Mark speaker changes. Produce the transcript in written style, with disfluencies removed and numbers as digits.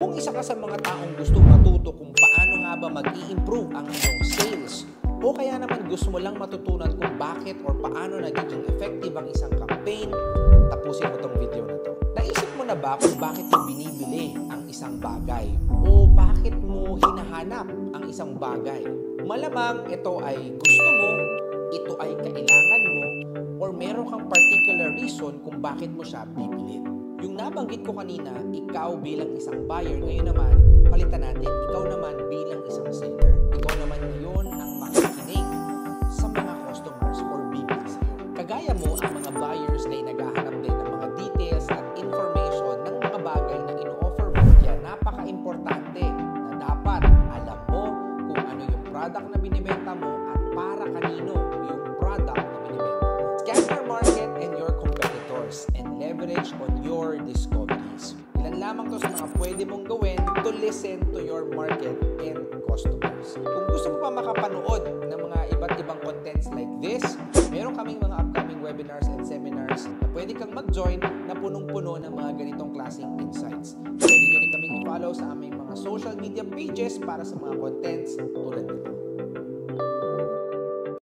Speaker 1: Kung isa ka sa mga taong gusto matuto kung paano nga ba mag-i-improve ang iyong sales, o kaya naman gusto mo lang matutunan kung bakit or paano nagiging effective ang isang campaign, tapusin mo tong video na to. Naisip mo na ba kung bakit mo binibili ang isang bagay? O bakit mo hinahanap ang isang bagay? Malamang ito ay gusto mo, ito ay kailangan mo, or meron kang particular reason kung bakit mo siya bibilin. Yung nabanggit ko kanina, ikaw bilang isang buyer, ngayon naman, palitan natin, ikaw naman bilang isang seller. Ikaw naman ngayon ang makikinig sa mga customers or bibili sa'yo. Kagaya mo, ang mga buyers ay naghahanap din ng mga details at information ng mga bagay na ino-offer mo. Kaya napaka-importante na dapat alam mo kung ano yung product na binibenta mo at para kanino yung product na binibenta mo. Scan your market and your competitors and leverage on your discoveries. Ilan lamang to sa mga pwede mong gawin to listen to your market and customers. Kung gusto mo pa makapanood ng mga iba't ibang contents like this, meron kaming mga upcoming webinars and seminars na pwede kang mag-join na punong-puno ng mga ganitong klaseng insights. Pwede nyo rin kaming i-follow sa aming mga social media pages para sa mga contents tulad nito.